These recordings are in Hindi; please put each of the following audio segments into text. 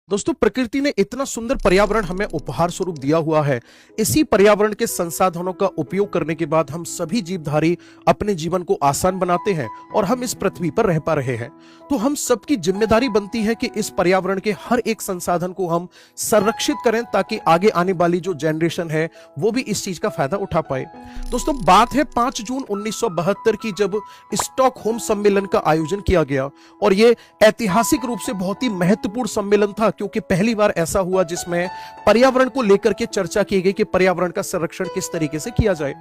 दोस्तों, प्रकृति ने इतना सुंदर पर्यावरण हमें उपहार स्वरूप दिया हुआ है। इसी पर्यावरण के संसाधनों का उपयोग करने के बाद हम सभी जीवधारी अपने जीवन को आसान बनाते हैं और हम इस पृथ्वी पर रह पा रहे हैं। तो हम सबकी जिम्मेदारी बनती है कि इस पर्यावरण के हर एक संसाधन को हम संरक्षित करें ताकि आगे आने वाली जो जनरेशन है वो भी इस चीज का फायदा उठा पाए। दोस्तों, बात है 5 जून 1972 की, जब स्टॉकहोम सम्मेलन का आयोजन किया गया और ये ऐतिहासिक रूप से बहुत ही महत्वपूर्ण सम्मेलन था, क्योंकि पहली बार ऐसा हुआ जिसमें पर्यावरण को लेकर के चर्चा की गई कि पर्यावरण का संरक्षण किस तरीके से किया जाए।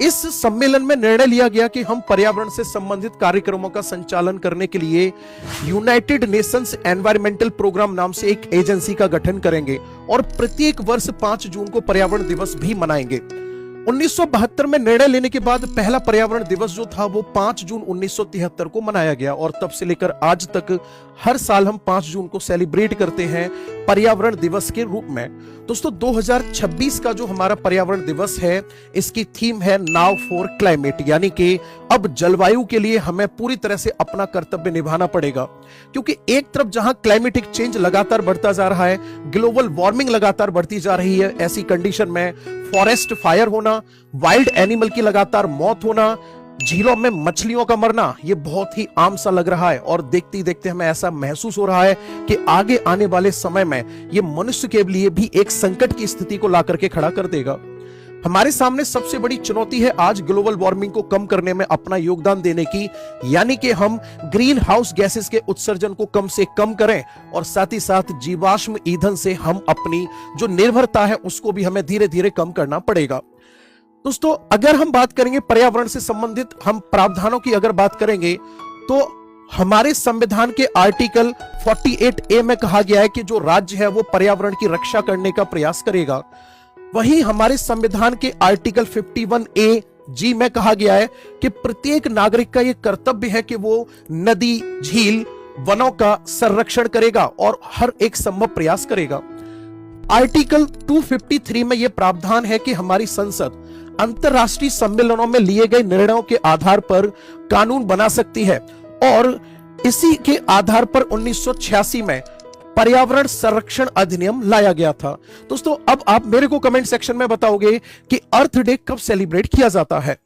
इस सम्मेलन में निर्णय लिया गया कि हम पर्यावरण से संबंधित कार्यक्रमों का संचालन करने के लिए यूनाइटेड नेशंस एनवायरमेंटल प्रोग्राम नाम से एक एजेंसी का गठन करेंगे और प्रत्येक वर्ष 5 जून को पर्यावरण दिवस भी मनाएंगे। 1972 में निर्णय लेने के बाद पहला पर्यावरण दिवस जो था वो 5 जून 1973 को मनाया गया और तब से लेकर आज तक हर साल हम 5 जून को सेलिब्रेट करते हैं पर्यावरण दिवस के रूप में। दोस्तों, 2026 का जो हमारा पर्यावरण दिवस है, इसकी थीम है नाउ फॉर क्लाइमेट, यानी कि अब जलवायु के लिए हमें पूरी तरह से अपना कर्तव्य निभाना पड़ेगा। क्योंकि एक तरफ जहां क्लाइमेटिक चेंज लगातार बढ़ता जा रहा है, ग्लोबल वार्मिंग लगातार बढ़ती जा रही है, ऐसी कंडीशन में फॉरेस्ट फायर होना, वाइल्ड एनिमल की लगातार मौत होना, झीलों में मछलियों का मरना, ये बहुत ही आम सा लग रहा है और देखते ही देखते हमें ऐसा महसूस हो रहा है कि आगे आने वाले समय में ये मनुष्य के लिए भी एक संकट की स्थिति को ला करके खड़ा कर देगा। हमारे सामने सबसे बड़ी चुनौती है आज ग्लोबल वार्मिंग को कम करने में अपना योगदान देने की, यानी कि हम ग्रीन हाउस गैसेस के उत्सर्जन को कम से कम करें और साथ ही साथ जीवाश्म ईंधन से हम अपनी जो निर्भरता है उसको भी हमें धीरे धीरे कम करना पड़ेगा। दोस्तों, अगर हम बात करेंगे पर्यावरण से संबंधित हम प्रावधानों की अगर बात करेंगे तो हमारे संविधान के आर्टिकल 48A में कहा गया है कि जो राज्य है वो पर्यावरण की रक्षा करने का प्रयास करेगा। वहीं हमारे संविधान के आर्टिकल 51A(G) में कहा गया है कि प्रत्येक नागरिक का यह कर्तव्य है कि वो नदी, झील, वनों का संरक्षण करेगा और हर एक संभव प्रयास करेगा। आर्टिकल 253 में यह प्रावधान है कि हमारी संसद अंतर्राष्ट्रीय सम्मेलनों में लिए गए निर्णयों के आधार पर कानून बना सकती है और इसी के आधार पर 1986 में पर्यावरण संरक्षण अधिनियम लाया गया था। दोस्तों, अब आप मेरे को कमेंट सेक्शन में बताओगे कि अर्थ डे कब सेलिब्रेट किया जाता है।